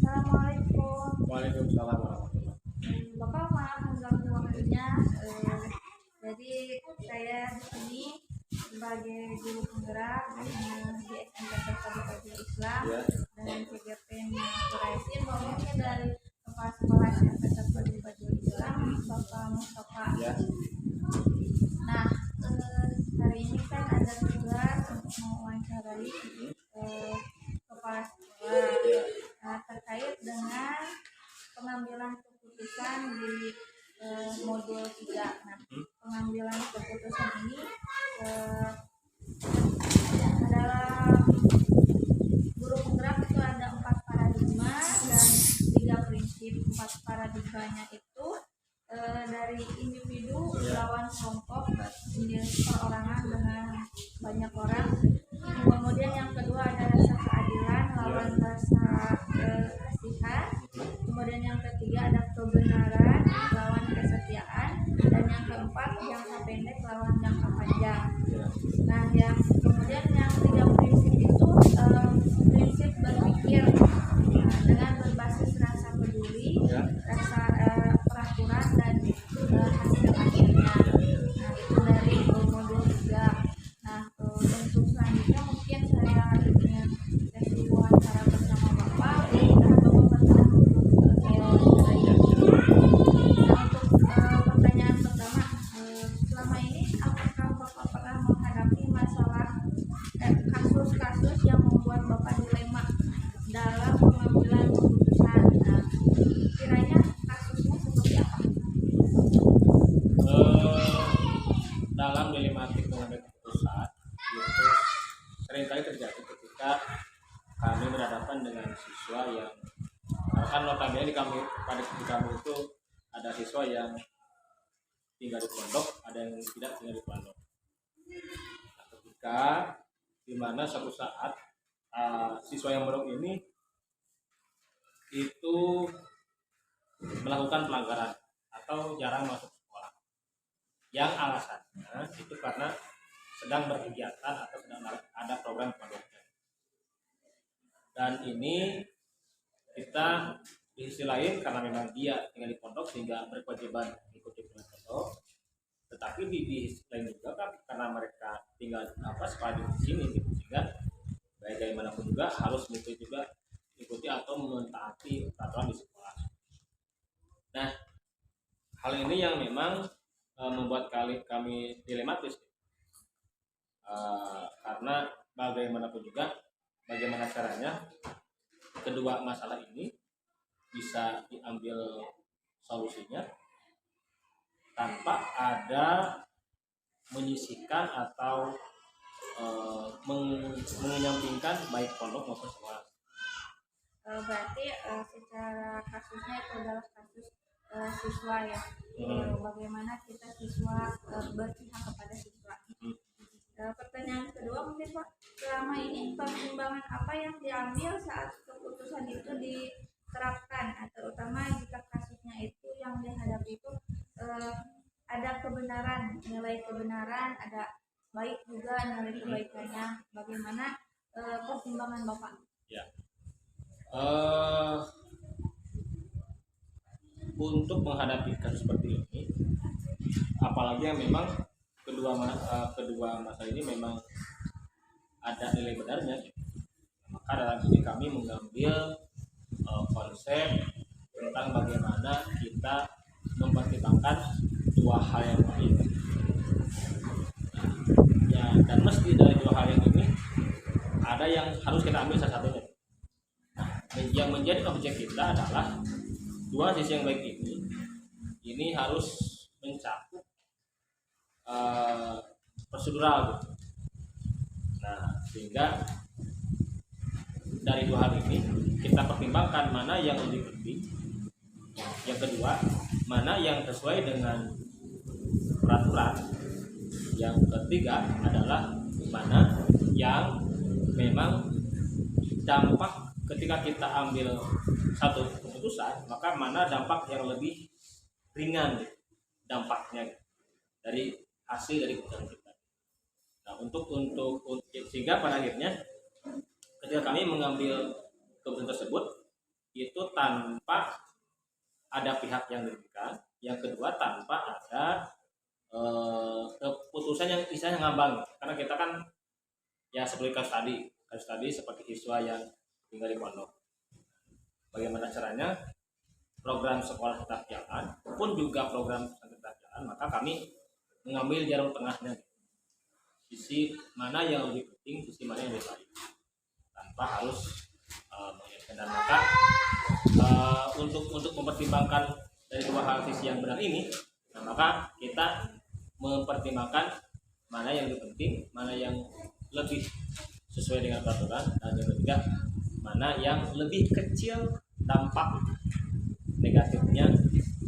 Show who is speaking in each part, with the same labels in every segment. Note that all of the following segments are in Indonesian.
Speaker 1: Assalamualaikum.
Speaker 2: Waalaikumsalam warahmatullahi
Speaker 1: Bapak maaf mengganggu waktunya. Jadi saya di sini sebagai guru penggerak di SMP Terpadu Islam
Speaker 2: ya.
Speaker 1: dan CGP-nya Quraisin, mungkin dari kepala sekolah SMP Terpadu Islam Bapak Mustafa.
Speaker 2: Ya.
Speaker 1: Nah, hari ini kan ada tugas untuk mewawancarai kepala sekolah terkait dengan pengambilan keputusan di modul 3. Nah, pengambilan keputusan ini dalam guru penggerak itu ada 4 paradigma dan 3 prinsip. 4 paradigmanya itu dari individu lawan kelompok, perorangan dengan banyak orang. Kemudian yang kedua ada rasa keadilan lawan rasa kasihan. Kemudian yang ketiga ada kebenaran lawan kesetiaan, dan yang keempat jangka pendek lawan jangka panjang. Nah, yang kemudian yang 3 prinsip itu prinsip berpikir dengan berbasis rasa peduli, rasa peraturan dan hasil akhirnya. Nah, itu dari modul 3. Nah, untuk selanjutnya mungkin saya ingin sesi wawancara bersama Bapak atau pertanyaan pertama, selama ini apakah Bapak pernah menghadapi masalah kasus-kasus yang membuat Bapak dilema dalam pengambilan keputusan? Nah, kiranya kasusnya seperti apa?
Speaker 2: Dalam dilematik mengambil keputusan itu seringkali terjadi ketika kami berhadapan dengan siswa yang kan notabene di kami itu ada siswa yang tinggal di pondok, ada yang tidak tinggal di pondok. Nah, ketika dimana suatu saat siswa yang pondok ini itu melakukan pelanggaran atau jarang masuk sekolah, yang alasannya itu karena sedang berkegiatan atau sedang ada program pondoknya. Dan ini kita di sisi lain karena memang dia tinggal di pondok sehingga berkewajiban mengikuti pondok, tetapi di sisi lain juga kan karena mereka tinggal sekolah di sini gitu, sehingga bagaimanapun juga harus mengikuti atau mentaati peraturan di sekolah. Nah, hal ini yang memang membuat kami dilematis, karena bagaimanapun juga bagaimana caranya kedua masalah ini bisa diambil solusinya tanpa ada menyisihkan atau menyampingkan baik pondok maupun sekolah.
Speaker 1: Berarti secara kasusnya itu adalah kasus siswa ya. Bagaimana kita siswa berpihak kepada siswa. Pertanyaan kedua mungkin Pak, selama ini pertimbangan apa yang diambil saat keputusan itu diterapkan, terutama jika kasusnya itu yang dihadapi itu ada kebenaran, nilai kebenaran, ada baik juga nilai kebaikannya. Bagaimana pertimbangan Bapak?
Speaker 2: Ya. Untuk menghadapi kasus seperti ini, apalagi yang memang kedua masalah ini memang ada nilai benarnya, maka dalam ini kami mengambil konsep tentang bagaimana kita mempertimbangkan dua hal yang berbeda. Ya, dan mesti dari dua hal yang ini ada yang harus kita ambil salah satunya. Yang menjadi objek kita adalah dua sisi yang baik ini harus mencakup prosedural gitu. Nah, sehingga dari dua hal ini kita pertimbangkan mana yang lebih penting. Yang kedua, mana yang sesuai dengan peraturan. Yang ketiga adalah mana yang memang dampak ketika kita ambil satu keputusan, maka mana dampak yang lebih ringan dampaknya dari hasil dari keputusan kita. Nah, untuk sehingga pada akhirnya ketika kami mengambil keputusan tersebut itu tanpa ada pihak yang dirugikan, yang kedua tanpa ada keputusan yang istilahnya ngambang. Karena kita kan ya seperti kasus tadi seperti siswa yang tinggal di pondok. Bagaimana caranya program sekolah tetap jalan pun juga program tetap jalan, maka kami mengambil jarum tengahnya, sisi mana yang lebih penting, sisi mana yang lebih baik, tanpa harus mengingatkan. Dan maka untuk mempertimbangkan dari dua hal sisi yang benar ini, nah maka kita mempertimbangkan mana yang lebih penting, mana yang lebih sesuai dengan peraturan, dan yang ketiga mana yang lebih kecil dampak negatifnya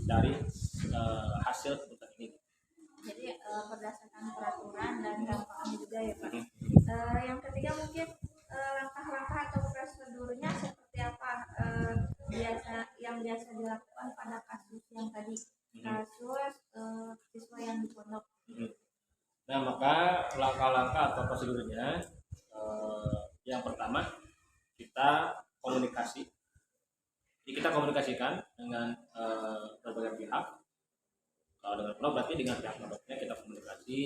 Speaker 2: dari hasil keputusan ini.
Speaker 1: Jadi berdasarkan peraturan dan dampaknya juga ya Pak. Yang ketiga mungkin langkah-langkah atau prosedurnya seperti apa yang biasa dilakukan pada kasus yang tadi, kasus siswa yang di pondok.
Speaker 2: Nah, maka langkah-langkah atau prosedurnya yang pertama kita komunikasi. Jadi kita komunikasikan dengan berbagai pihak. Kalau dengan pondok berarti dengan pihak pondoknya kita komunikasi.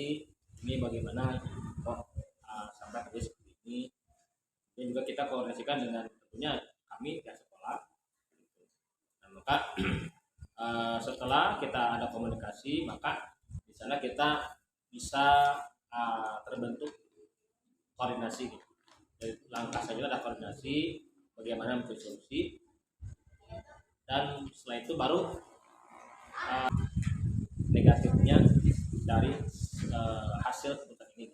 Speaker 2: Ini bagaimana sampai terjadi seperti ini. Dan juga kita koordinasikan dengan tentunya kami pihak sekolah. Nah, maka setelah kita ada komunikasi, maka di sana kita bisa terbentuk koordinasi. Jadi langkah saja ada koordinasi bagaimana mencari solusi, dan setelah itu baru negatifnya dari hasil keputusan ini.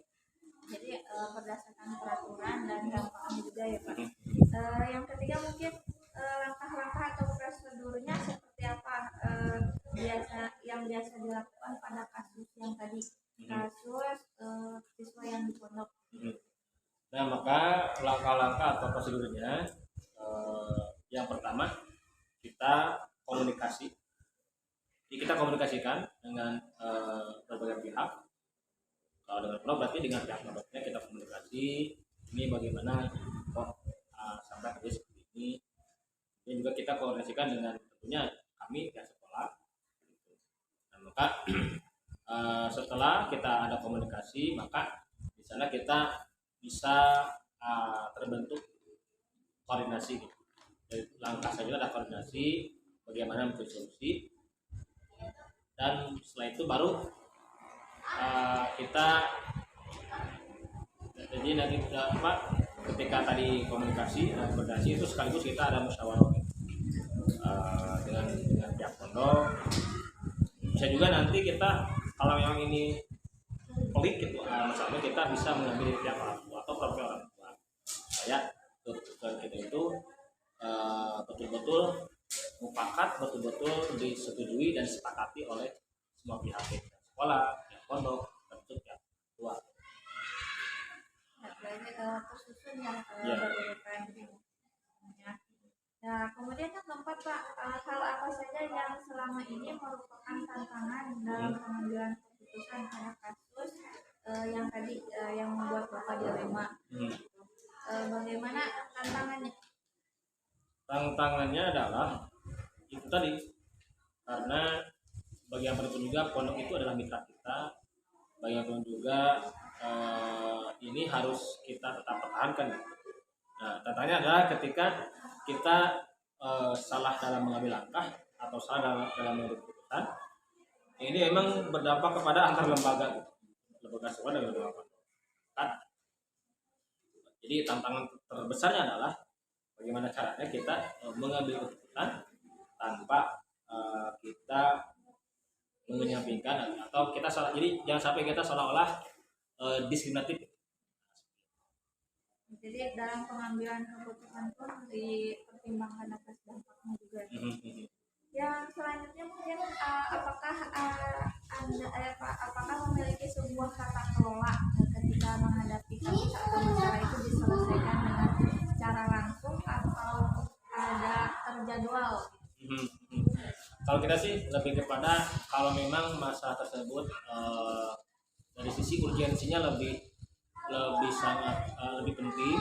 Speaker 1: Jadi berdasarkan peraturan dan dampaknya juga ya Pak. Yang ketiga mungkin langkah-langkah atau prosedurnya seperti apa yang biasa dilakukan pada kasus yang tadi, kasus siswa yang di pondok.
Speaker 2: Nah, maka langkah-langkah atau prosedurnya yang pertama kita komunikasi. Jadi kita komunikasikan dengan berbagai pihak. Kalau dengan pondok berarti dengan pihak pondoknya kita komunikasi. Ini bagaimana sampai terjadi seperti ini. Dan juga kita koordinasikan dengan tentunya kami pihak sekolah. Nah, maka setelah kita ada komunikasi, maka di sana kita bisa terbentuk koordinasi. Jadi langkah saja ada koordinasi bagaimana mencari solusi, dan setelah itu baru kita jadi nanti ketika tadi komunikasi dan koordinasi itu sekaligus kita ada musyawarah dengan pihak pondok. Bisa juga nanti kita kalau memang ini pelik gitu, misalnya kita bisa mengambil pihak orang tua atau perwakilan orang tua, supaya keputusan kita itu betul-betul mufakat, betul-betul disetujui dan disepakati oleh semua pihak, sekolah, pihak pondok, tentu pihak tua.
Speaker 1: Tersusun ya berurutan. Nah, kemudian yang keempat Pak, hal apa saja yang selama ini merupakan tantangan dalam pengambilan keputusan pada kasus yang tadi yang membuat Bapak dilema. Bagaimana tantangannya?
Speaker 2: Tantangannya adalah itu tadi, karena bagaimanapun juga pondok itu adalah mitra kita, bagaimanapun juga ini harus kita tetap pertahankan. Nah, tantangannya adalah ketika kita salah dalam mengambil langkah atau salah dalam mengambil keputusan, ini memang berdampak kepada antar lembaga sekolah dan lembaga pondok. Jadi tantangan terbesarnya adalah bagaimana caranya kita mengambil keputusan tanpa kita menyampingkan atau kita salah. Jadi jangan sampai kita seolah-olah diskriminatif.
Speaker 1: Jadi dalam pengambilan keputusan pun dipertimbangkan atas dampaknya juga. Yang selanjutnya mungkin apakah apakah memiliki sebuah tata kelola ketika menghadapi kasus atau masalah itu diselesaikan dengan secara langsung atau ada terjadwal?
Speaker 2: Kalau kita sih lebih kepada kalau memang masalah tersebut dari sisi urgensinya lebih sangat lebih penting,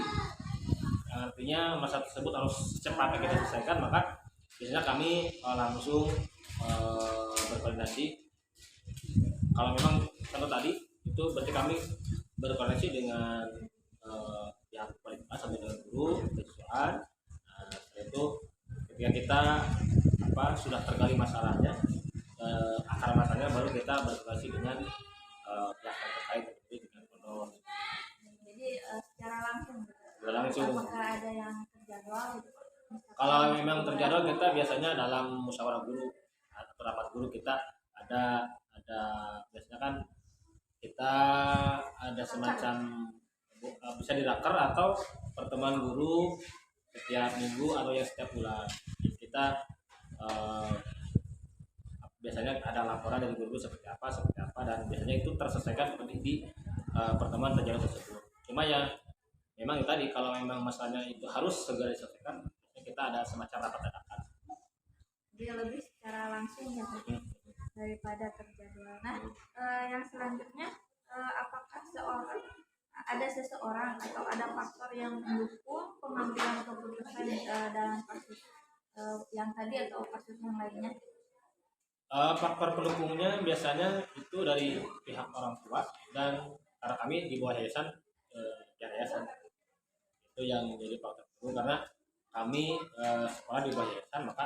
Speaker 2: artinya masalah tersebut harus secepatnya kita selesaikan, maka biasanya kami langsung berkoordinasi. Kalau memang contoh tadi itu berarti kami berkoordinasi dengan pihak paling atas sampai dengan guru siswaan. Nah, setelah itu ketika kita sudah tergali masalahnya, akar masalahnya, baru kita berkoordinasi dengan pihak terkait seperti dengan pondok.
Speaker 1: Jadi secara langsung.
Speaker 2: Langsung.
Speaker 1: Apakah ada yang terjadwal gitu?
Speaker 2: Kalau memang terjadwal, kita biasanya dalam musyawarah guru atau rapat guru kita ada biasanya kan kita ada semacam bisa diraker atau pertemuan guru setiap minggu atau yang setiap bulan. Kita biasanya ada laporan dari guru seperti apa dan biasanya itu terselesaikan seperti di pertemuan terjadwal tersebut. Cuma ya memang itu tadi, kalau memang masalahnya itu harus segera diselesaikan, kita ada semacam rapat dadakan.
Speaker 1: Dia lebih secara langsung ya daripada terjadwal. Nah, yang selanjutnya, apakah ada seseorang atau ada faktor yang mendukung pengambilan keputusan dalam kasus yang tadi atau kasus yang lainnya?
Speaker 2: Faktor pendukungnya biasanya itu dari pihak orang tua, dan karena kami di bawah yayasan itu yang menjadi faktor pendukung, karena kami sekolah di bawah yayasan, maka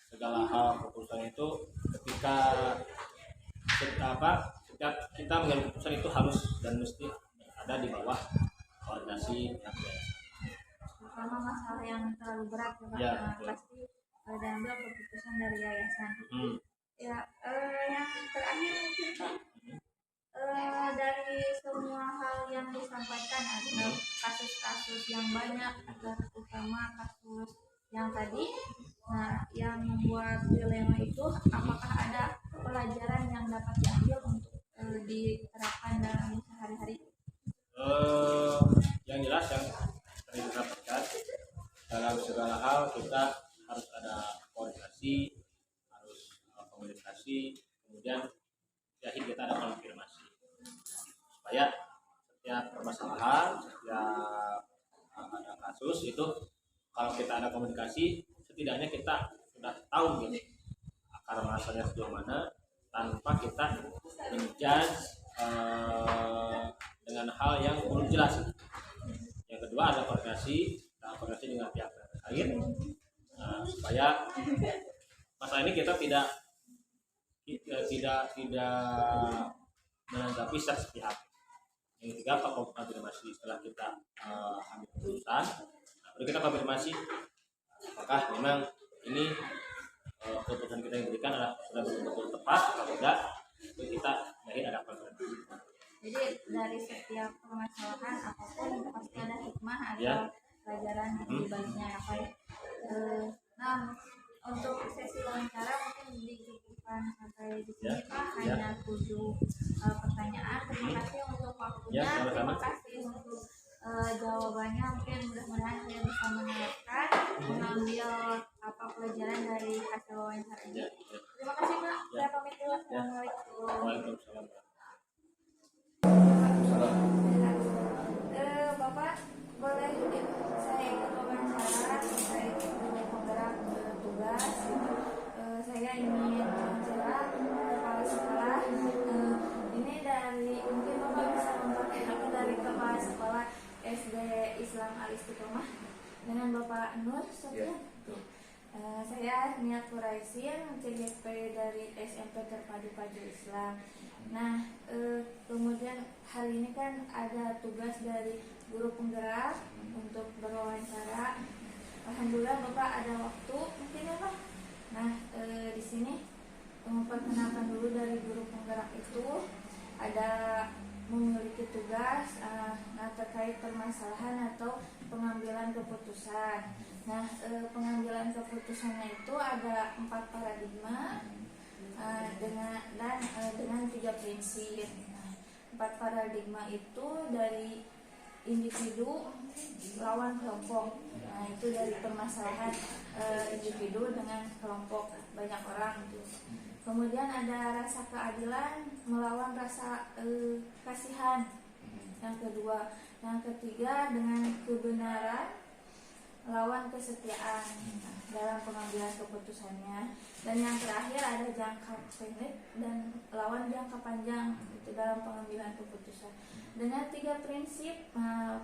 Speaker 2: segala hal keputusan itu ketika setiap kita mengambil keputusan itu harus dan mesti ada di bawah koordinasi pihak yayasan.
Speaker 1: Terutama masalah yang terlalu berat
Speaker 2: ya,
Speaker 1: pasti diambil keputusan dari yayasan. Ya, yang terakhir mungkin dari semua hal yang disampaikan, ada kasus-kasus yang banyak, terutama kasus yang tadi. Nah, yang membuat dilema itu, apakah ada pelajaran yang dapat diambil untuk diterapkan dalam sehari-hari?
Speaker 2: Yang jelas yang tadi disampaikan, dalam segala hal kita harus ada koordinasi, harus komunikasi, kemudian akhir kita ada konfirmasi, supaya setiap permasalahan, setiap ada kasus itu, kalau kita ada komunikasi, setidaknya kita sudah tahu gitu akar masalahnya sejauh mana, tanpa kita menjudge dengan hal yang belum jelas. Yang kedua ada koordinasi dengan pihak terkait, supaya masalah ini kita tidak menanggapi secara sepihak. Yang ketiga konfirmasi, setelah kita ambil keputusan, baru kita konfirmasi apakah memang ini keputusan kita yang diberikan adalah sudah betul-betul tepat atau tidak. Itu kita ada konfirmasi.
Speaker 1: Jadi dari setiap permasalahan apapun pasti ada hikmah atau pelajaran di baliknya apa ya. Nah, untuk sesi wawancara mungkin dicukupkan sampai di sini Pak, hanya 7 pertanyaan. Terima kasih untuk waktunya, terima kasih untuk jawabannya. Mungkin mudah-mudahan saya bisa menerapkan, mengambil pelajaran dari hasil wawancara ini. Terima kasih Pak, saya pamit dulu. Assalamualaikum.
Speaker 2: Waalaikumsalam.
Speaker 1: Bapak boleh saya ikut wawancara terkait penggerak tugas. Saya ingin wawancara kepala sekolah. Ini dari, mungkin Bapak bisa memperkenalkan dari kepala sekolah SD Islam Al Istiqomah dengan Bapak Nur Sofyan. Saya Niat Quraisin, CGP dari SMP Terpadu Paju Islam. Nah, kemudian hari ini kan ada tugas dari guru penggerak untuk berwawancara. Alhamdulillah Bapak ada waktu mungkin ya Pak. Nah, di sini memperkenalkan dulu dari guru penggerak itu ada memiliki tugas terkait permasalahan atau pengambilan keputusan. Nah, pengambilan keputusannya itu ada 4 paradigma dengan 3 prinsip. 4 paradigma itu dari individu lawan kelompok. Nah, itu dari permasalahan individu dengan kelompok banyak orang itu. Kemudian ada rasa keadilan melawan rasa kasihan. yang kedua. Yang ketiga, dengan kebenaran lawan kesetiaan dalam pengambilan keputusannya. Dan yang terakhir ada jangka pendek dan lawan jangka panjang itu dalam pengambilan keputusan. Dengan 3 prinsip,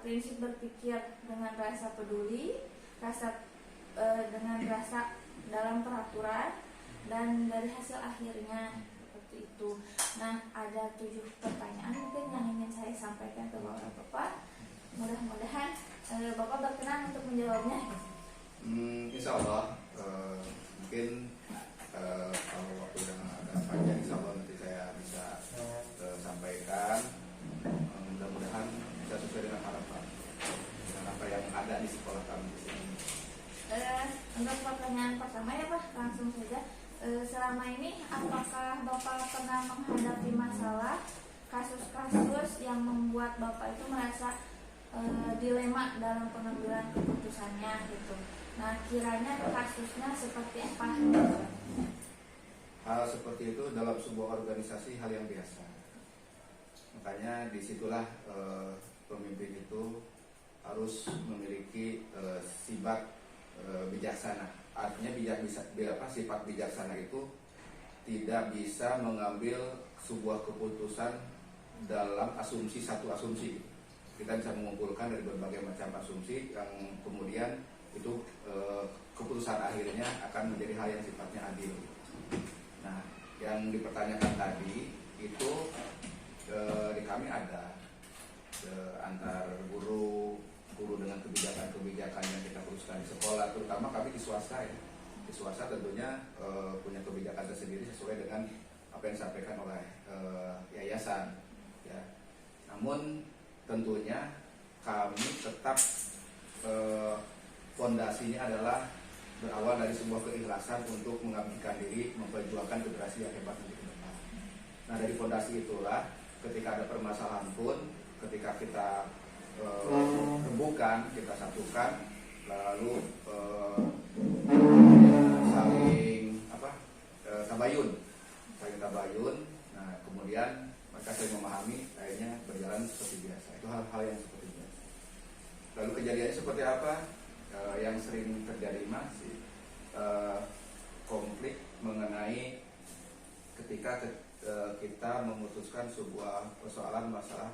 Speaker 1: prinsip berpikir dengan rasa peduli, dengan rasa dalam peraturan, dan dari hasil akhirnya seperti itu. Nah, ada 7 pertanyaan mungkin yang ingin saya sampaikan ke Bapak. Mudah-mudahan Bapak berkenan untuk menjawabnya.
Speaker 3: Insya Allah mungkin kalau waktu yang agak panjang, insya Allah nanti saya bisa sampaikan. Mudah-mudahan bisa sesuai dengan harapan, dengan apa yang ada di sekolah kami di sini.
Speaker 1: Untuk pertanyaan pertama ya Pak, langsung saja. Selama ini apakah Bapak pernah menghadapi masalah kasus-kasus yang membuat Bapak itu merasa dilema dalam pengambilan keputusannya gitu? Nah, kiranya kasusnya seperti apa?
Speaker 3: Hal seperti itu dalam sebuah organisasi hal yang biasa. Makanya disitulah pemimpin itu harus memiliki sifat bijaksana. Artinya sifat bijaksana itu tidak bisa mengambil sebuah keputusan dalam satu asumsi. Kita bisa mengumpulkan dari berbagai macam asumsi yang kemudian itu keputusan akhirnya akan menjadi hal yang sifatnya adil. Nah, yang dipertanyakan tadi itu di kami ada antar guru dengan kebijakan yang kita putuskan di sekolah, terutama kami di swasta ya. Di swasta tentunya punya kebijakan tersendiri sesuai dengan apa yang disampaikan oleh yayasan ya. Namun tentunya kami tetap fondasinya adalah berawal dari sebuah keikhlasan untuk mengabdikan diri, memperjuangkan generasi yang hebat nanti ke depan. Nah, dari fondasi itulah ketika ada permasalahan pun, ketika kita rembukan, kita satukan, lalu saling tabayun. Nah, kemudian mereka saling memahami, akhirnya berjalan seperti biasa. Itu hal-hal yang seperti biasa. Lalu kejadiannya seperti apa? Yang sering terjadi masih konflik mengenai ketika kita memutuskan sebuah persoalan masalah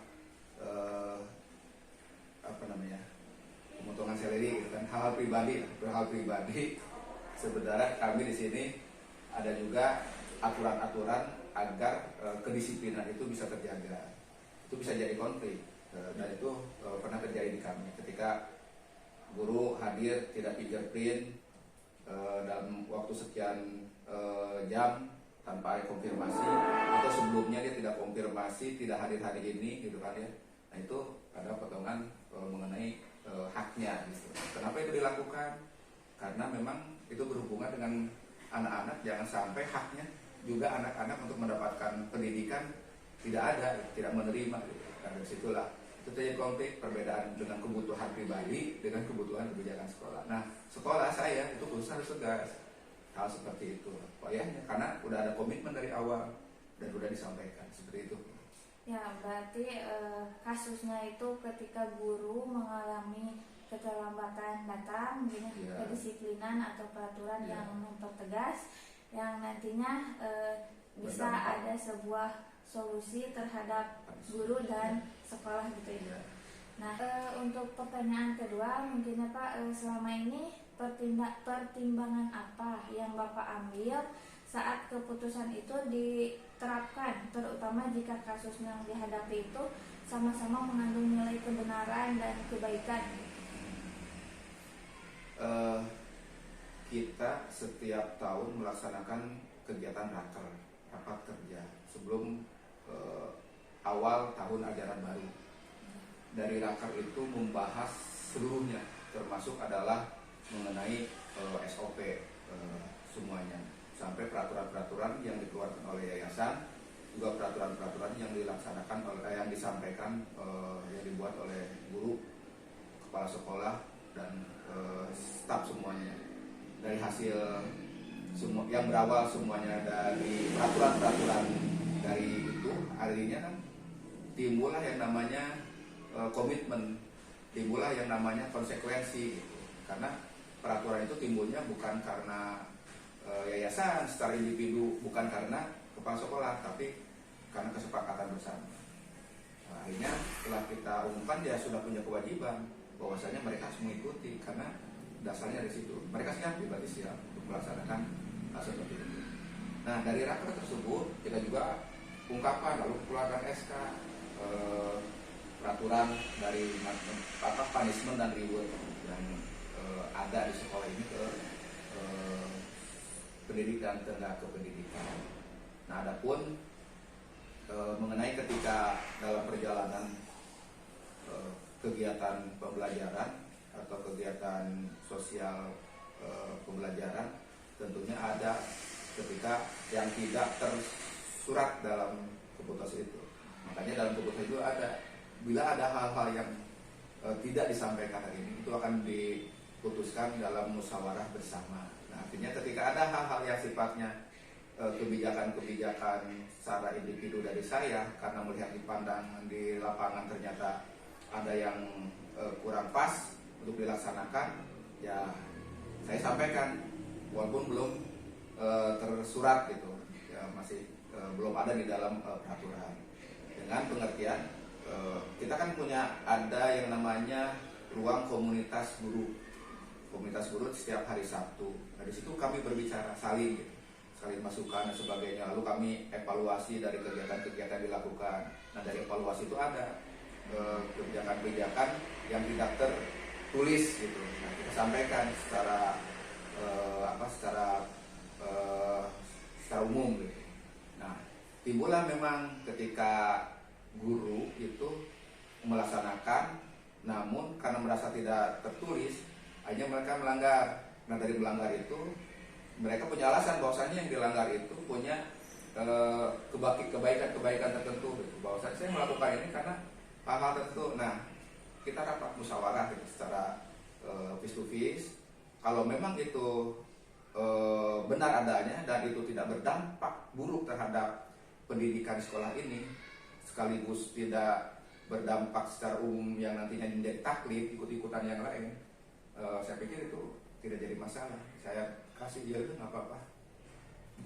Speaker 3: pemotongan salary gitu kan, hal pribadi. Sebenarnya kami di sini ada juga aturan-aturan agar kedisiplinan itu bisa terjaga. Itu bisa jadi konflik dan itu pernah terjadi di kami ketika guru hadir tidak fingerprint dalam waktu sekian jam tanpa ada konfirmasi, atau sebelumnya dia tidak konfirmasi, tidak hadir hari ini gitu kan ya. Nah, itu ada potongan mengenai haknya gitu. Kenapa itu dilakukan? Karena memang itu berhubungan dengan anak-anak, jangan sampai haknya juga anak-anak untuk mendapatkan pendidikan tidak ada, tidak menerima gitu. Karena dari situlah itu terjadi konflik, perbedaan dengan kebutuhan pribadi dengan kebutuhan kebijakan sekolah. Nah, sekolah saya itu khusus harus tegas hal seperti itu, pokoknya karena udah ada komitmen dari awal dan udah disampaikan seperti itu.
Speaker 1: Ya, berarti kasusnya itu ketika guru mengalami keterlambatan datang, mungkin kedisiplinan atau peraturan yang mempertegas, yang nantinya bisa ada sebuah solusi terhadap guru dan sekolah gitu ya. Nah, untuk pertanyaan kedua, mungkin Pak, selama ini pertimbangan apa yang Bapak ambil saat keputusan itu diterapkan, terutama jika kasus yang dihadapi itu sama-sama mengandung nilai kebenaran dan kebaikan?
Speaker 3: Kita setiap tahun melaksanakan kegiatan rapat kerja sebelum awal tahun ajaran baru. Dari raker itu membahas seluruhnya, termasuk adalah mengenai SOP semuanya, sampai peraturan-peraturan yang dikeluarkan oleh yayasan, juga peraturan-peraturan yang dilaksanakan yang disampaikan yang dibuat oleh guru, kepala sekolah dan staf semuanya. Dari hasil semua yang berawal semuanya dari peraturan-peraturan dari itu, akhirnya kan timbullah yang namanya komitmen, timbullah yang namanya konsekuensi gitu. Karena peraturan itu timbulnya bukan karena yayasan secara individu, bukan karena kepala sekolah, tapi karena kesepakatan bersama. Nah, akhirnya setelah kita umumkan, dia sudah punya kewajiban bahwasanya mereka harus mengikuti, karena dasarnya dari situ. Mereka siap, berarti siap untuk melaksanakan hal seperti itu. Nah, dari raker tersebut kita juga ungkapkan, lalu keluarkan SK, peraturan dari punishment dan reward yang ada di sekolah ini ke pendidikan, tenaga kependidikan. Nah, adapun mengenai ketika dalam perjalanan kegiatan pembelajaran atau kegiatan sosial pembelajaran, tentunya ada ketika yang tidak tersurat dalam keputusan itu. Makanya dalam keputusan itu ada, bila ada hal-hal yang tidak disampaikan hari ini, itu akan diputuskan dalam musyawarah bersama. Nah, artinya ketika ada hal-hal yang sifatnya kebijakan-kebijakan secara individu dari saya, karena melihat dipandang di lapangan ternyata ada yang kurang pas untuk dilaksanakan, ya saya sampaikan walaupun belum tersurat gitu, ya masih belum ada di dalam peraturan. Dengan pengertian kita kan punya ada yang namanya ruang komunitas guru. Komunitas guru setiap hari Sabtu. Nah, di situ kami berbicara saling gitu, saling masukan dan sebagainya. Lalu kami evaluasi dari kegiatan-kegiatan dilakukan. Nah, dari evaluasi itu ada kebijakan-kebijakan yang tidak tertulis gitu. Nah, kita sampaikan secara secara umum gitu. Nah, timbullah memang ketika guru itu melaksanakan, namun karena merasa tidak tertulis, akhirnya mereka melanggar. Nah, dari melanggar itu mereka punya alasan bahwasanya yang dilanggar itu punya kebaikan-kebaikan tertentu gitu. Bahwasanya saya melakukan ini karena hal-hal tertentu. Nah, kita rapat musyawarah gitu, secara face to face. Kalau memang itu benar adanya dan itu tidak berdampak buruk terhadap pendidikan sekolah ini, sekaligus tidak berdampak secara umum yang nantinya menjadi taklid, ikut-ikutan yang lain, saya pikir itu tidak jadi masalah. Saya kasih dia itu nggak apa-apa.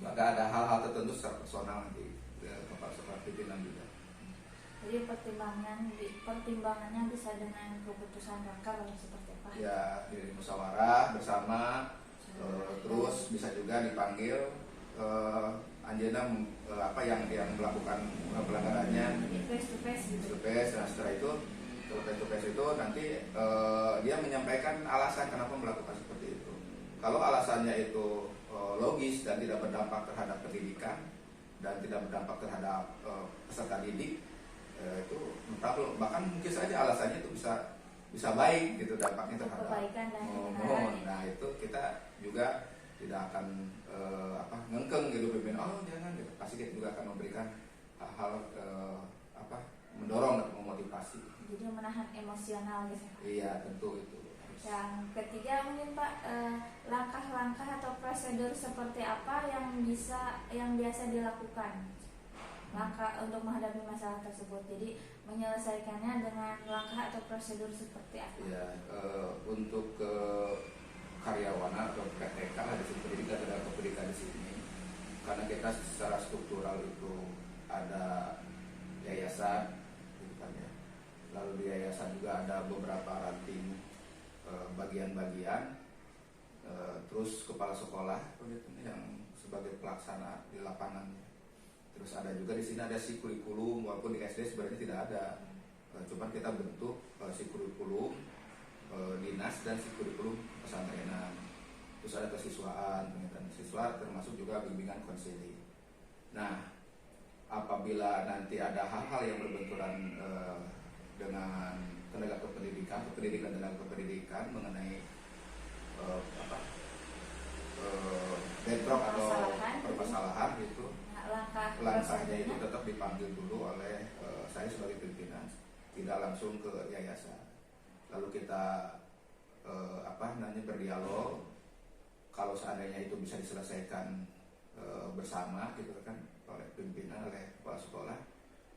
Speaker 3: Nggak ada hal-hal tertentu secara personal nanti kepala sekolah pimpinan juga.
Speaker 1: Jadi pertimbangannya bisa dengan keputusan raker atau seperti apa?
Speaker 3: Ya, di musyawarah bersama, terus bisa juga dipanggil Anjena yang melakukan pelanggarannya.
Speaker 1: Jadi face to face gitu.
Speaker 3: Nah, setelah itu face to face itu nanti dia menyampaikan alasan kenapa melakukan seperti itu. Kalau alasannya itu logis dan tidak berdampak terhadap pendidikan dan tidak berdampak terhadap peserta didik, itu bahkan mungkin saja alasannya itu bisa baik gitu dampaknya terhadap
Speaker 1: kebaikan dan
Speaker 3: nah, itu kita juga tidak akan ngengkeng gitu pimpin, jangan gitu. Pasti kita juga akan memberikan hal-hal mendorong atau memotivasi.
Speaker 1: Jadi menahan emosional gitu.
Speaker 3: Iya, tentu itu.
Speaker 1: Yang ketiga mungkin Pak, langkah-langkah atau prosedur seperti apa yang biasa dilakukan langkah untuk menghadapi masalah tersebut. Jadi menyelesaikannya dengan langkah atau prosedur seperti apa?
Speaker 3: Ya, untuk karyawan atau PTK di sini pendidikan dan pendidikan di sini, karena kita secara struktural itu ada yayasan, gitu kan ya. Lalu di yayasan juga ada beberapa ranting bagian-bagian, terus kepala sekolah yang sebagai pelaksana di lapangan. Terus ada juga di sini ada si kurikulum, walaupun di SD sebenarnya tidak ada. Cuma kita bentuk si kurikulum dinas dan si kurikulum pesantrenan. Terus ada kesiswaan, pengintian siswa, termasuk juga bimbingan konseling. Nah, apabila nanti ada hal-hal yang berbenturan dengan tenaga kependidikan tenaga kependidikan mengenai backdrop atau permasalahan gitu, langkahnya itu tetap dipanggil dulu oleh saya sebagai pimpinan, tidak langsung ke yayasan. Lalu kita berdialog. Kalau seandainya itu bisa diselesaikan bersama gitu kan oleh pimpinan, oleh kepala sekolah,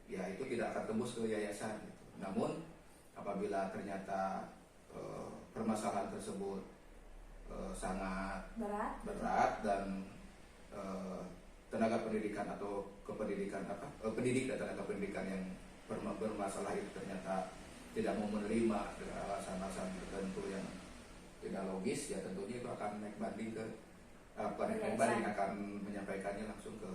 Speaker 3: ya itu tidak akan tembus ke yayasan gitu. Namun apabila ternyata permasalahan tersebut sangat berat dan tenaga pendidikan atau pendidik dan tenaga pendidikan yang bermasalah itu ternyata tidak mau menerima dengan alasan-alasan tertentu yang tidak logis, ya tentunya itu akan naik banding ke akan menyampaikannya langsung ke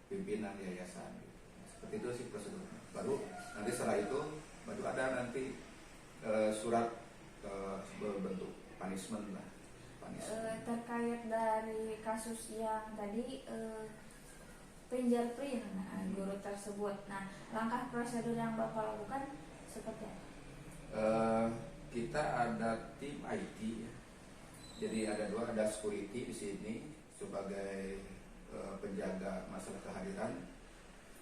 Speaker 3: pimpinan yayasan. Seperti itu sih prosedurnya. Baru nanti setelah itu baru ada nanti surat berbentuk punishment lah.
Speaker 1: Terkait dari kasus yang tadi fingerprint guru tersebut. Nah, langkah prosedur yang Bapak lakukan seperti apa?
Speaker 3: Kita ada tim IT ya. Jadi ada security di sini sebagai penjaga masalah kehadiran.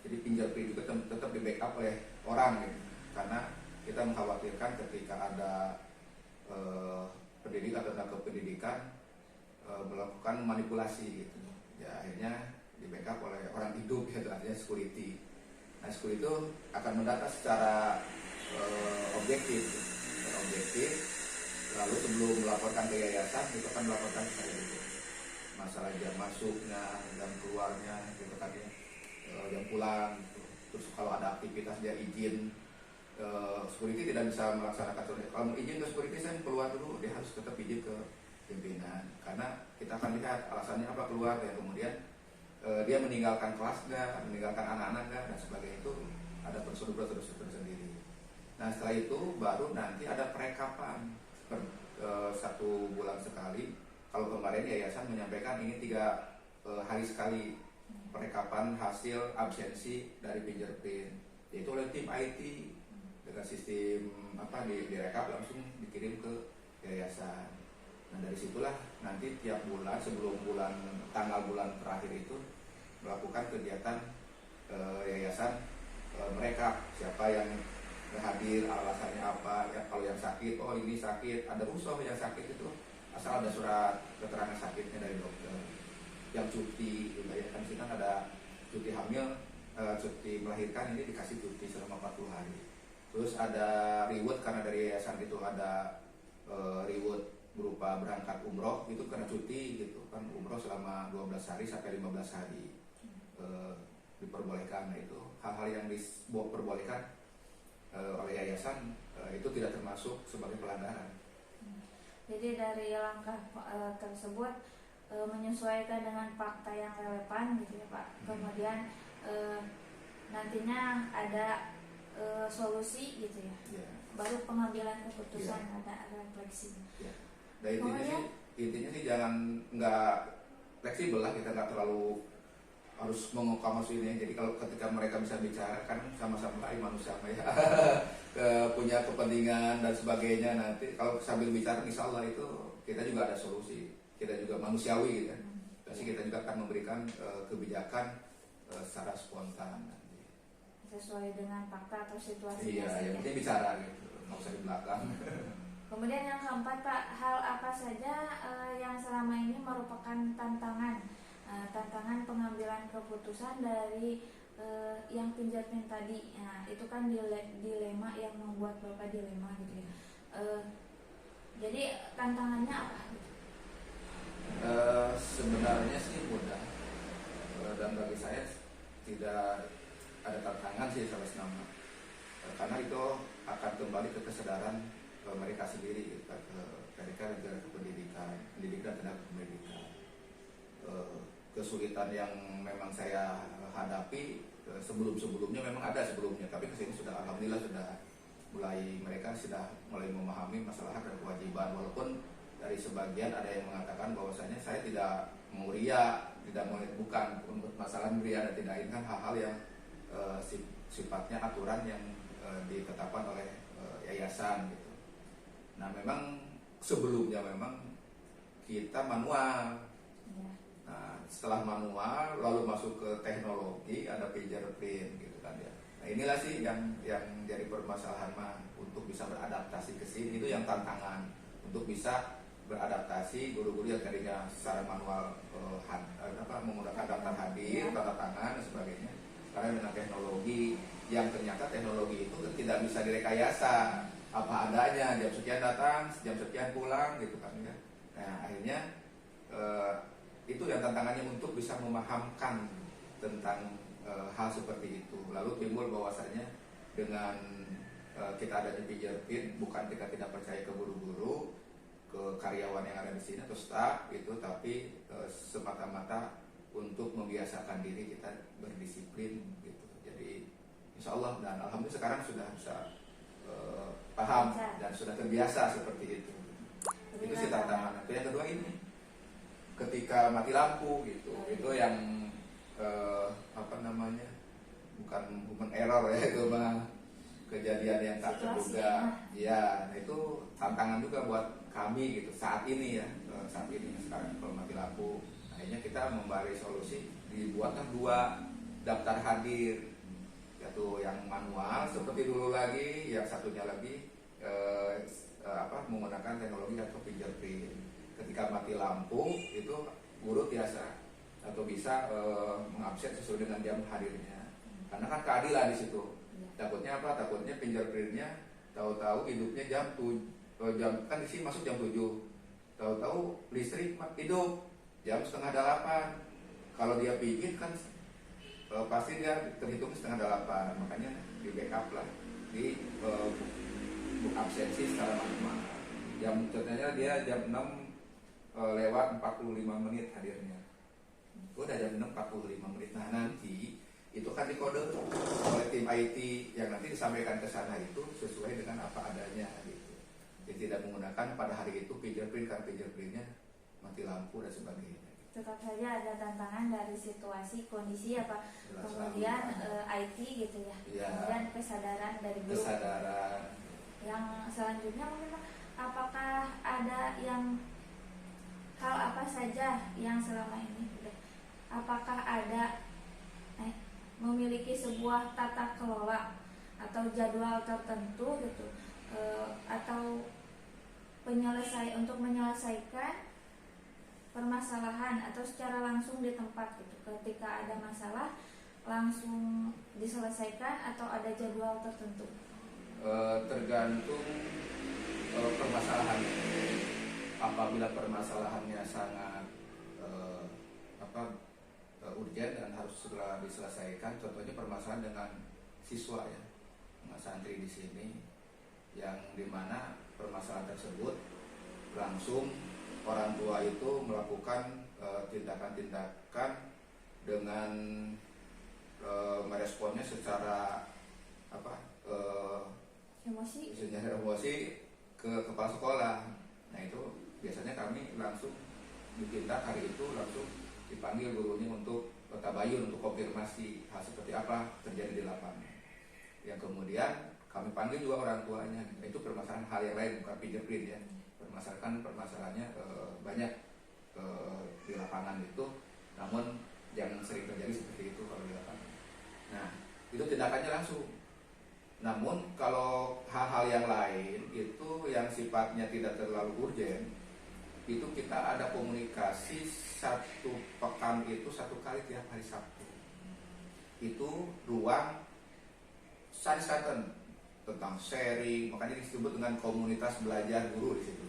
Speaker 3: Jadi fingerprint juga tetap di backup oleh orang gitu. Karena kita mengkhawatirkan ketika ada pendidik atau tenaga pendidikan melakukan manipulasi gitu. Ya akhirnya di backup oleh orang hidup, yaitu artinya security. Nah security itu akan mendata secara objektif, lalu sebelum melaporkan ke yayasan itu akan melaporkan ke saya gitu. Masalah jam masuknya, jam keluarnya, gitu kan ya, jam pulang. Gitu. Terus kalau ada aktivitas dia izin, security tidak bisa melaksanakan. Kalau mau izin ke security saya keluar dulu, dia harus tetap izin ke pimpinan. Karena kita akan lihat alasannya apa keluar ya, kemudian dia meninggalkan kelas nggak, meninggalkan anak-anak nggak, dan sebagainya. Itu ada prosedur tersendiri. Nah setelah itu baru nanti ada perekapan 1 bulan sekali. Kalau kemarin yayasan menyampaikan ini 3 hari sekali perekapan hasil absensi dari fingerprint, yaitu oleh tim IT dengan sistem direkap langsung dikirim ke yayasan. Nah dari situlah nanti tiap bulan sebelum tanggal bulan terakhir itu melakukan kegiatan yayasan mereka siapa yang hadir, alasannya apa, ya kalau yang sakit, oh ini sakit, ada usul yang sakit itu asal ada surat keterangan sakitnya dari dokter. Yang cuti juga ya, kan kita ada cuti hamil, cuti melahirkan ini dikasih cuti selama 40 hari. Terus ada reward karena dari yayasan itu ada reward berupa berangkat umroh itu karena cuti gitu kan, umroh selama 12 hari sampai 15 hari diperbolehkan. Nah itu hal-hal yang diperbolehkan oleh yayasan itu tidak termasuk sebagai pelanggaran.
Speaker 1: Jadi dari langkah tersebut menyesuaikan dengan fakta yang relevan gitu ya Pak. Kemudian nantinya ada solusi gitu ya. Baru pengambilan keputusan ada refleksi.
Speaker 3: Nah intinya sih jangan nggak fleksibel lah, kita nggak terlalu harus mengungkap ini. Jadi kalau ketika mereka bisa bicara kan sama-sama manusia ya punya kepentingan dan sebagainya. Nanti kalau sambil bicara insya Allah itu kita juga ada solusi, kita juga manusiawi gitu kan. Pasti kita juga akan memberikan kebijakan secara spontan nanti.
Speaker 1: Sesuai dengan fakta atau situasi.
Speaker 3: Iya, yang penting bicara gitu, nggak usah di belakang.
Speaker 1: Kemudian yang keempat Pak, hal apa saja yang selama ini merupakan tantangan pengambilan keputusan dari yang fingerprint tadi. Nah itu kan dilema yang membuat Bapak dilema gitu ya. Jadi tantangannya apa?
Speaker 3: Sebenarnya sih mudah, dan bagi saya tidak ada tantangan sih atas nama, karena itu akan kembali ke kesadaran mereka sendiri, mereka negara pendidikan dan tenaga pendidikan. Kesulitan yang memang saya hadapi sebelumnya memang ada sebelumnya, tapi kesini sudah alhamdulillah sudah mulai memahami masalah hak dan kewajiban. Walaupun dari sebagian ada yang mengatakan bahwasanya saya tidak mau ria, bukan masalah ria dan tidak, ini kan hal-hal yang sifatnya aturan yang ditetapkan oleh yayasan gitu. Nah memang sebelumnya memang kita manual. Nah setelah manual lalu masuk ke teknologi, ada fingerprint gitu kan ya. Nah inilah sih yang jadi permasalahan untuk bisa beradaptasi ke sini, itu yang tantangan untuk bisa beradaptasi guru-guru yang tadinya secara manual menggunakan daftar hadir, tanda tangan dan sebagainya. Karena dengan teknologi yang ternyata teknologi itu tidak bisa direkayasa. apa adanya, jam sekian datang, jam sekian pulang gitu kan ya. Nah akhirnya itu yang tantangannya untuk bisa memahamkan tentang hal seperti itu. Lalu timbul bahwasanya dengan kita adanya fingerprint, bukan kita tidak percaya ke guru-guru, ke karyawan yang ada di sini atau staff itu, tapi semata-mata untuk membiasakan diri kita berdisiplin gitu. Jadi insya Allah dan alhamdulillah sekarang sudah bisa paham dan sudah terbiasa seperti itu. Itu sih tantangan. Itu yang kedua ini ketika mati lampu gitu, itu yang apa namanya, bukan human error ya, itu mah kejadian yang tak terduga ya. Nah, itu tantangan juga buat kami gitu saat ini ya, saat ini sekarang kalau mati lampu akhirnya kita memberi solusi, dibuatlah 2 daftar hadir, yaitu yang manual seperti dulu lagi, yang satunya lagi menggunakan teknologi atau fingerprint. Ketika mati lampu itu guru biasa atau bisa mengabsen sesuai dengan jam hadirnya, karena kan keadilan di situ. Takutnya apa? Takutnya fingerprintnya tahu-tahu hidupnya jam kan di sini masuk jam 7, tahu-tahu listrik hidup jam 7:30. Kalau dia pijit kan pasti dia terhitung 7:30, makanya di backup lah, di absensi secara manual. Jam contohnya dia jam 6:45 hadirnya, udah jam 6:45. Nah nanti itu kan dikode oleh tim IT yang nanti disampaikan ke sana itu sesuai dengan apa adanya gitu. Jadi tidak menggunakan pada hari itu fingerprint, karena fingerprintnya mati lampu dan sebagainya.
Speaker 1: Tetap saja ada tantangan dari situasi kondisi apa,
Speaker 3: Jelas
Speaker 1: kemudian
Speaker 3: lah.
Speaker 1: IT gitu ya,
Speaker 3: Ya.
Speaker 1: kemudian kesadaran dari guru.
Speaker 3: Kesadaran.
Speaker 1: Yang selanjutnya mungkin Pak, apakah ada yang hal apa saja yang selama ini apakah ada memiliki sebuah tata kelola atau jadwal tertentu gitu, atau untuk menyelesaikan permasalahan atau secara langsung di tempat gitu, ketika ada masalah langsung diselesaikan atau ada jadwal tertentu?
Speaker 3: Tergantung permasalahan. Apabila permasalahannya sangat urgent dan harus segera diselesaikan, contohnya permasalahan dengan siswa ya, dengan santri di sini, yang dimana permasalahan tersebut langsung orang tua itu melakukan tindakan-tindakan dengan meresponnya secara emosi ke kepala sekolah. Nah itu biasanya kami langsung ditindak hari itu, langsung dipanggil gurunya untuk tabayun, untuk konfirmasi hal seperti apa terjadi di lapangan. Yang kemudian kami panggil juga orang tuanya. Itu permasalahan hal yang lain, bukan fingerprint ya. Permasalahannya banyak di lapangan itu, namun yang sering terjadi seperti itu kalau di lapangan. Nah itu tindakannya langsung. Namun kalau hal-hal yang lain itu yang sifatnya tidak terlalu urgent, itu kita ada komunikasi 1 pekan itu 1 kali tiap hari Sabtu. Itu ruang study tentang sharing, makanya disebut dengan komunitas belajar guru di situ.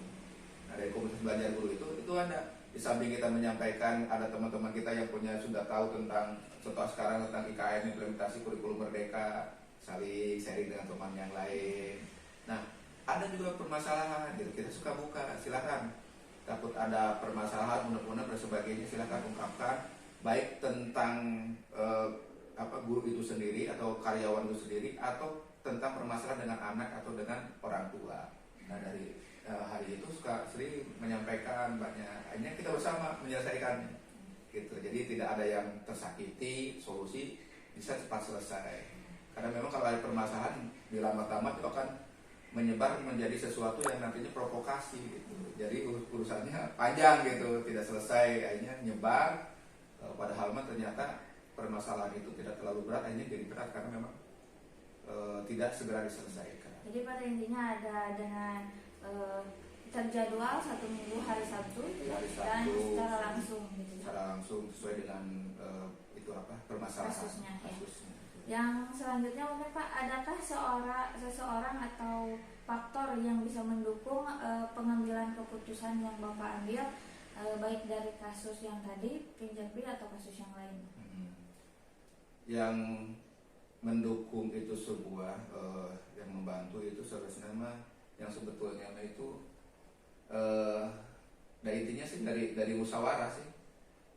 Speaker 3: Nah, dari komunitas belajar guru itu ada, di samping kita menyampaikan, ada teman-teman kita yang sudah tahu tentang, contoh sekarang tentang IKN, implementasi kurikulum merdeka, saling sharing dengan teman yang lain. Nah ada juga permasalahan, jadi kita suka buka, silakan, takut ada permasalahan, mudah-mudahan dan sebagainya, silakan ungkapkan, baik tentang guru itu sendiri atau karyawan itu sendiri, atau tentang permasalahan dengan anak atau dengan orang tua. Nah dari hari itu sering menyampaikan banyak, akhirnya kita bersama menyelesaikannya gitu. Jadi tidak ada yang tersakiti, solusi bisa cepat selesai. Karena memang kalau ada permasalahan di lama-lama itu akan menyebar menjadi sesuatu yang nantinya provokasi gitu. Jadi urusannya panjang gitu, tidak selesai, akhirnya nyebar. Padahal ternyata permasalahan itu tidak terlalu berat, akhirnya jadi berat karena memang tidak segera diselesaikan.
Speaker 1: Jadi pada intinya ada dengan terjadwal 1 minggu hari Sabtu, dan secara langsung gitu.
Speaker 3: Secara langsung sesuai dengan permasalahan
Speaker 1: kasusnya.
Speaker 3: Ya.
Speaker 1: Yang selanjutnya mungkin Pak, adakah seseorang atau faktor yang bisa mendukung pengambilan keputusan yang Bapak ambil, baik dari kasus yang tadi Pinjakbin atau kasus yang lain?
Speaker 3: Yang mendukung itu sebuah yang membantu itu sebenarnya yang sebetulnya itu intinya sih dari musyawarah sih.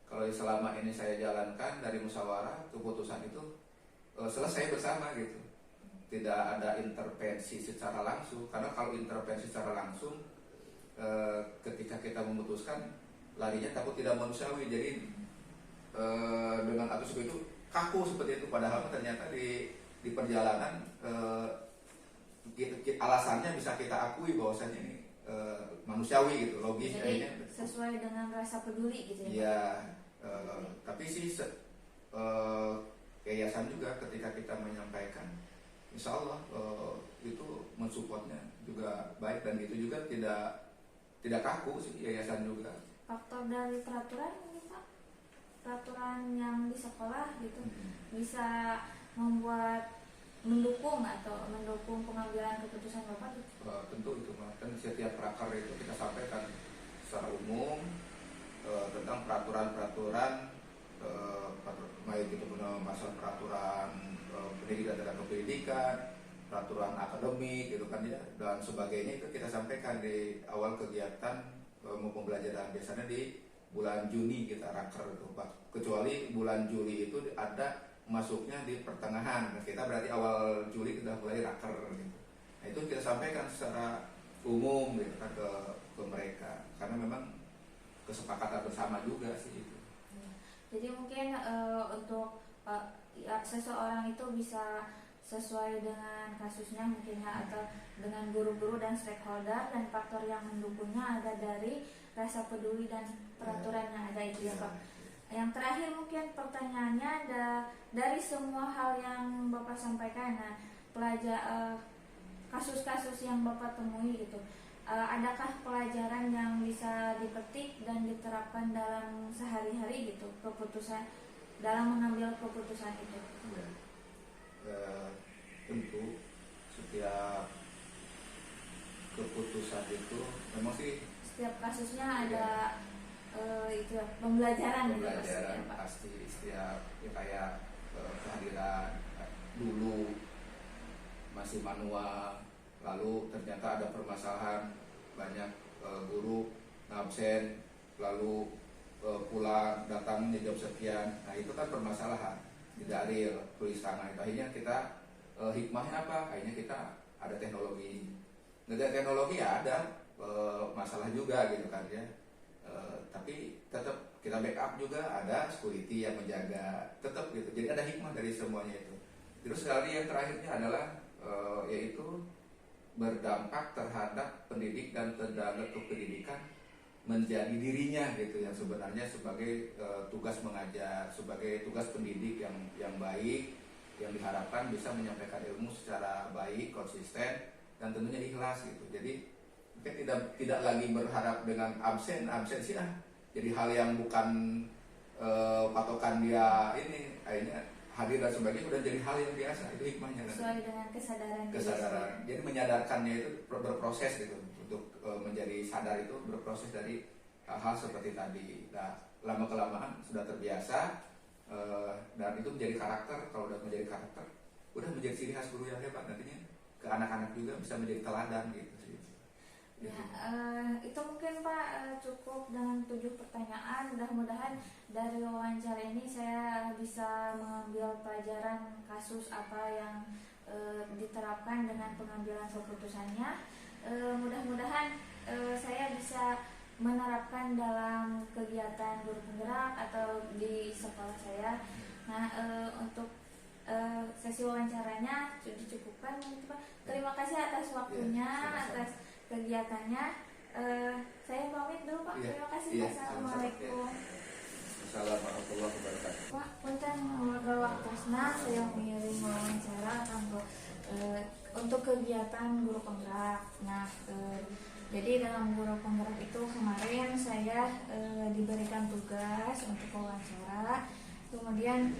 Speaker 3: Kalau selama ini saya jalankan dari musyawarah, keputusan itu selesai bersama gitu. Tidak ada intervensi secara langsung, karena kalau intervensi secara langsung ketika kita memutuskan larinya takut tidak manusiawi. Jadi dengan atus itu kaku seperti itu, padahal ternyata di perjalanan alasannya bisa kita akui bahwasanya ini manusiawi gitu, logis.
Speaker 1: Jadi sesuai dengan rasa peduli gitu ya?
Speaker 3: Iya, tapi sih yayasan juga ketika kita menyampaikan, insya Allah itu mensupportnya juga baik, dan itu juga tidak kaku sih yayasan juga.
Speaker 1: Faktor dari peraturan ini Pak, peraturan yang di sekolah gitu bisa mendukung pengambilan keputusan Bapak gitu?
Speaker 3: Tentu itu kan setiap prakar itu kita sampaikan secara umum tentang peraturan-peraturan baik itu masalah peraturan pendidikan dan pendidikan, peraturan akademik gitu kan ya, dan sebagainya itu kita sampaikan di awal kegiatan maupun pembelajaran. Biasanya di bulan Juni kita raker itu, kecuali bulan Juli itu ada masuknya di pertengahan, kita berarti awal Juli kita mulai raker gitu. Nah itu kita sampaikan secara umum gitu kan ke mereka, karena memang kesepakatan bersama juga sih itu.
Speaker 1: Jadi mungkin untuk seseorang itu bisa sesuai dengan kasusnya mungkin ya, atau dengan guru-guru dan stakeholder, dan faktor yang mendukungnya ada dari rasa peduli dan peraturan yang ada itu ya Pak. Yang terakhir mungkin pertanyaannya dari semua hal yang Bapak sampaikan, kasus-kasus yang Bapak temui gitu, adakah pelajaran yang bisa dipetik dan diterapkan dalam sehari-hari gitu, dalam mengambil keputusan itu?
Speaker 3: Tentu setiap keputusan itu memang sih
Speaker 1: setiap kasusnya ada itu pembelajaran
Speaker 3: pasti setiap ya, kayak kehadiran dulu masih manual, lalu ternyata ada permasalahan, banyak guru ngabsen, lalu pulang datangnya jam sekian. Nah itu kan permasalahan, tidak real, tulis tangan. Akhirnya kita hikmahnya apa? Akhirnya kita ada teknologi. Nggak ada teknologi ya ada masalah juga gitu kan ya. Tapi tetap kita backup juga, ada security yang menjaga, tetap gitu. Jadi ada hikmah dari semuanya itu. Terus sekali yang terakhirnya adalah yaitu berdampak terhadap pendidik dan tenaga kependidikan menjadi dirinya gitu, yang sebenarnya sebagai tugas mengajar, sebagai tugas pendidik yang baik, yang diharapkan bisa menyampaikan ilmu secara baik, konsisten, dan tentunya ikhlas gitu. Jadi mungkin tidak lagi berharap dengan absen sih jadi hal yang bukan patokan dia ini, akhirnya hadir dan sebagainya udah jadi hal yang biasa. Itu hikmahnya
Speaker 1: sesuai dengan
Speaker 3: kesadaran. Jadi menyadarkannya itu berproses gitu, untuk menjadi sadar itu berproses dari hal-hal seperti tadi. Nah lama kelamaan sudah terbiasa, dan itu menjadi karakter. Kalau udah menjadi karakter, udah menjadi ciri khas guru yang hebat, nantinya ke anak-anak juga bisa menjadi teladan gitu sih.
Speaker 1: Ya, itu mungkin Pak cukup dengan 7 pertanyaan. Mudah-mudahan dari wawancara ini saya bisa mengambil pelajaran kasus apa yang diterapkan dengan pengambilan keputusannya. Mudah-mudahan saya bisa menerapkan dalam kegiatan guru penggerak atau di sekolah saya. Nah, untuk sesi wawancaranya dicukupkan gitu Pak. Terima kasih atas waktunya, atas kegiatannya. Saya pamit dulu Pak. Terima kasih. Assalamualaikum.
Speaker 3: Assalamualaikum warahmatullahi wabarakatuh.
Speaker 1: Pak, punten ngobrol waktusna saya mengirim wawancara untuk kegiatan guru penggerak. Nah, jadi dalam guru penggerak itu kemarin saya diberikan tugas untuk wawancara. Kemudian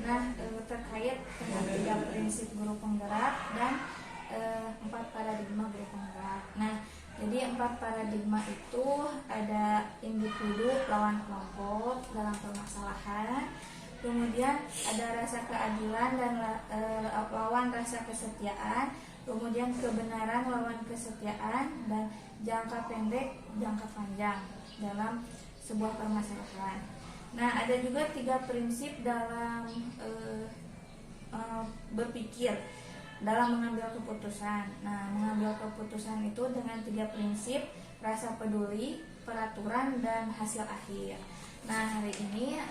Speaker 1: terkait dengan 3 prinsip guru penggerak dan 4 paradigma guru penggerak. Nah, jadi 4 paradigma itu ada individu lawan kelompok dalam permasalahan, kemudian ada rasa keadilan dan lawan rasa kesetiaan, kemudian kebenaran lawan kesetiaan, dan jangka pendek jangka panjang dalam sebuah permasalahan. Nah, ada juga 3 prinsip dalam berpikir dalam mengambil keputusan. Nah, mengambil keputusan itu dengan 3 prinsip: rasa peduli, peraturan, dan hasil akhir. Nah, hari ini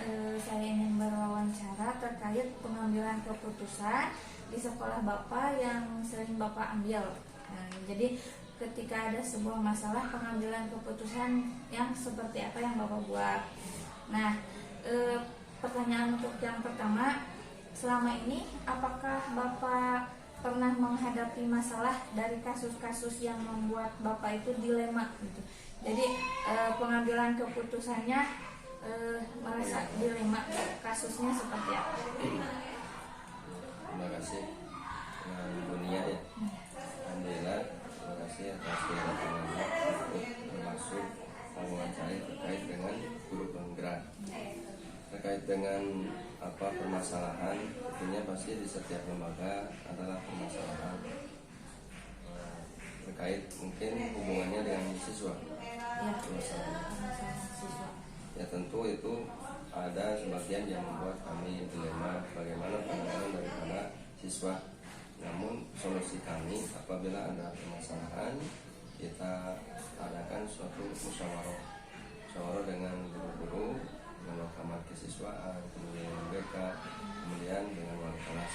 Speaker 1: saya ingin berwawancara terkait pengambilan keputusan di sekolah Bapak yang sering Bapak ambil. Nah, jadi ketika ada sebuah masalah, pengambilan keputusan yang seperti apa yang Bapak buat. Nah, pertanyaan untuk yang pertama, selama ini apakah Bapak pernah menghadapi masalah dari kasus-kasus yang membuat Bapak itu dilema gitu? Jadi pengambilan keputusannya merasa dilema, kasusnya seperti apa?
Speaker 4: Terima kasih dunia ya. Alhamdulillah, terima kasih atas kedatangannya untuk termasuk wawancara terkait dengan guru penggerak. Terkait dengan apa permasalahan, tentunya pasti di setiap lembaga adalah permasalahan terkait mungkin hubungannya dengan siswa.
Speaker 1: Ya, permasalahan siswa.
Speaker 4: Ya tentu itu ada sebagian yang membuat kami dilema bagaimana penanganan daripada siswa. Namun solusi kami apabila ada permasalahan, kita adakan suatu musyawarah dengan guru-guru, dengan kamar kesiswaan, kemudian BK, kemudian dengan wali kelas.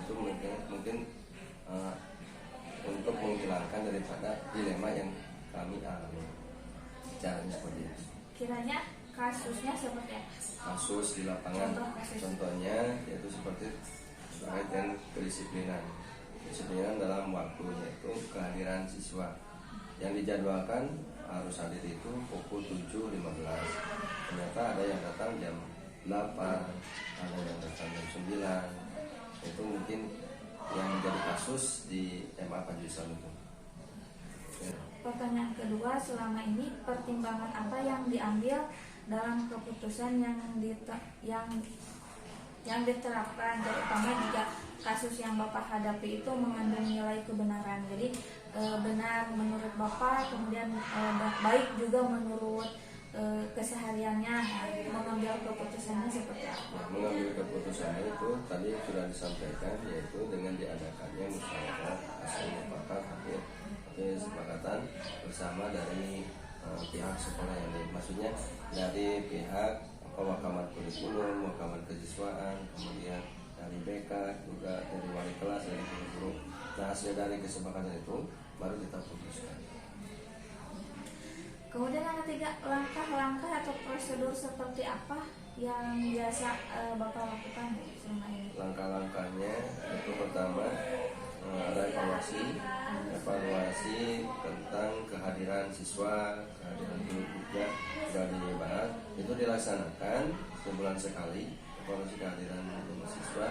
Speaker 4: Itu mungkin untuk menghilangkan daripada dilema yang kami alami. Caranya seperti itu.
Speaker 1: Kiranya kasusnya seperti apa?
Speaker 4: Kasus di lapangan, contohnya yaitu seperti terkait dengan kedisiplinan dalam waktu, yaitu kehadiran siswa yang dijadwalkan harus hadir itu pukul 7.15. Ternyata ada yang datang jam 8, ada yang datang jam 9. Itu mungkin yang menjadi kasus di MA Panjuisan itu. Ya.
Speaker 1: Pertanyaan kedua, selama ini pertimbangan apa yang diambil dalam keputusan yang diterapkan, terutama jika kasus yang Bapak hadapi itu mengandung nilai kebenaran. Jadi benar menurut Bapak, kemudian baik juga menurut kesehariannya, mengambil keputusannya seperti apa?
Speaker 4: Ya, mengambil keputusannya itu tadi sudah disampaikan, yaitu dengan diadakannya musyawarah hasil mufakat akhir kesepakatan bersama dari pihak sekolah yang lain, maksudnya dari pihak wakamat kurikulum, wakamat kesiswaan, kemudian dari BK, juga dari wali kelas, dari guru-guru. Nah, hasil dari kesepakatan itu baru kita putuskan.
Speaker 1: Kemudian yang ketiga, langkah-langkah atau prosedur seperti apa yang biasa Bapak lakukan selama ini?
Speaker 4: Langkah-langkahnya itu pertama ada evaluasi tentang kehadiran siswa, kehadiran guru juga sudah dibahas. Itu dilaksanakan sebulan sekali, evaluasi kehadiran siswa.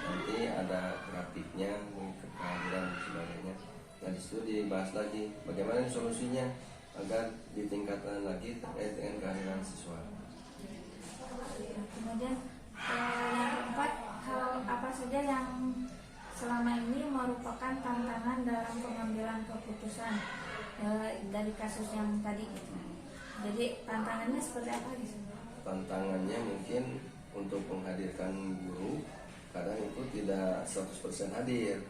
Speaker 4: Nanti ada grafiknya, kehadiran dan sebagainya. Nah, disitu dibahas lagi bagaimana solusinya agar ditingkatkan lagi terkait dengan kehadiran siswa.
Speaker 1: Kemudian yang keempat, hal apa saja yang selama ini merupakan tantangan dalam pengambilan keputusan dari kasus yang tadi? Jadi tantangannya seperti apa gitu?
Speaker 4: Tantangannya mungkin untuk menghadirkan guru, kadang itu tidak 100% hadir.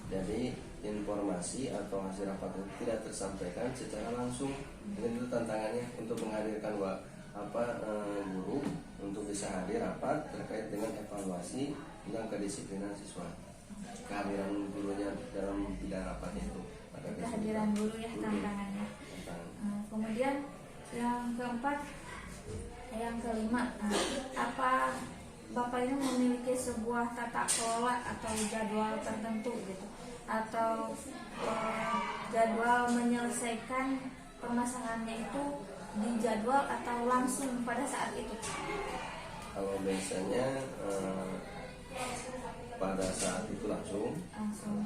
Speaker 4: Jadi informasi atau hasil rapat itu tidak tersampaikan secara langsung. Ini itu tantangannya untuk menghadirkan guru untuk bisa hadir rapat terkait dengan evaluasi tentang kedisiplinan siswa. Kehadiran gurunya dalam bidang rapat itu.
Speaker 1: Kehadiran guru ya tantangannya. Kemudian yang keempat, yang kelima, apa Bapak ini memiliki sebuah tata kelola atau jadwal tertentu gitu, atau jadwal menyelesaikan permasalahannya itu dijadwal atau langsung pada saat itu?
Speaker 4: Kalau biasanya pada saat itu langsung,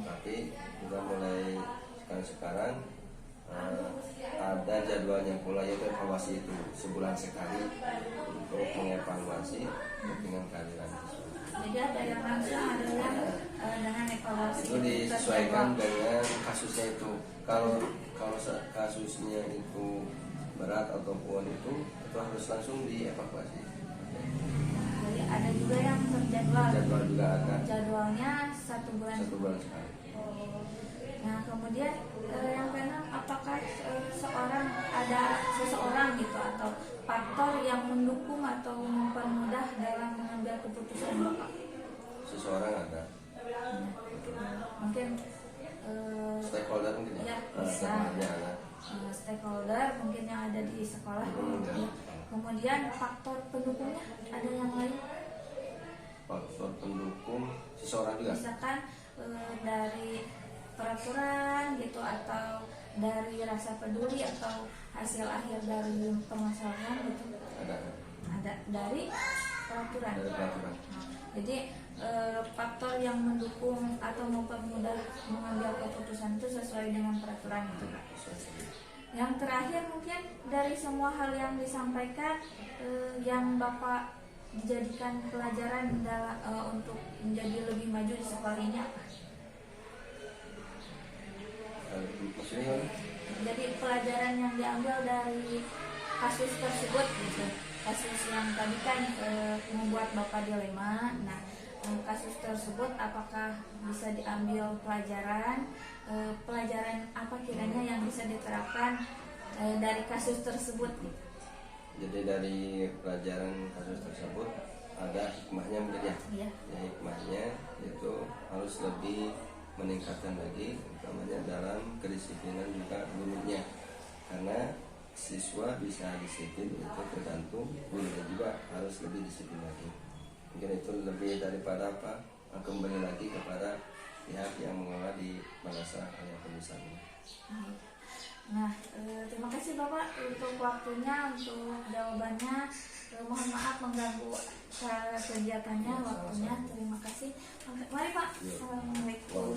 Speaker 4: tapi juga mulai sekarang ada jadwalnya pula, yaitu evaluasi itu sebulan sekali untuk mengevaluasi dengan kehadiran siswa.
Speaker 1: Jadi ada yang langsung, ada yang dengan evaluasi.
Speaker 4: Itu disesuaikan dengan kasusnya itu. Kalau kasusnya itu berat ataupun itu harus langsung dievakuasi.
Speaker 1: Jadi ada juga yang terjadwal.
Speaker 4: Jadwal juga ada.
Speaker 1: Jadwalnya 1 bulan.
Speaker 4: 1 bulan sekali.
Speaker 1: Nah kemudian yang keenam, apakah ada seseorang gitu atau faktor yang mendukung atau mempermudah dalam mengambil keputusan Bapak?
Speaker 4: Seseorang ada.
Speaker 1: Mungkin
Speaker 4: Stakeholder mungkin
Speaker 1: ya,
Speaker 4: ya.
Speaker 1: bisa.
Speaker 4: Stakeholdernya ada.
Speaker 1: Stakeholder mungkin yang ada di sekolah.
Speaker 4: Ya.
Speaker 1: Kemudian faktor pendukungnya ada yang lain?
Speaker 4: Faktor pendukung seseorang juga.
Speaker 1: Misalkan dari peraturan gitu, atau dari rasa peduli, atau hasil akhir dari permasalahan gitu. Ada dari peraturan.
Speaker 4: Dari peraturan.
Speaker 1: Jadi faktor yang mendukung atau mempermudah mengambil keputusan itu sesuai dengan peraturan itu. Yang terakhir mungkin dari semua hal yang disampaikan, yang Bapak dijadikan pelajaran dalam untuk menjadi lebih maju di sekolah ini apa?
Speaker 4: Maksudnya
Speaker 1: Jadi pelajaran yang diambil dari kasus tersebut gitu, kasus yang tadi kan membuat Bapak dilema. Nah kasus tersebut apakah bisa diambil pelajaran apa kiranya yang bisa diterapkan dari kasus tersebut gitu?
Speaker 4: Jadi dari pelajaran kasus tersebut ada hikmahnya mungkin ya.
Speaker 1: Iya.
Speaker 4: Ya, hikmahnya itu harus lebih meningkatkan lagi, utamanya dalam kedisiplinan juga gurunya, karena siswa bisa disiplin itu tergantung gurunya juga harus lebih disiplin lagi. Mungkin itu lebih daripada apa, kembali lagi kepada pihak yang mengelola di madrasah Al Yakin ini.
Speaker 1: Nah, terima kasih Bapak untuk waktunya, untuk jawabannya. Mohon maaf mengganggu kegiatannya, waktunya. Terima kasih. Mari Pak. Assalamualaikum.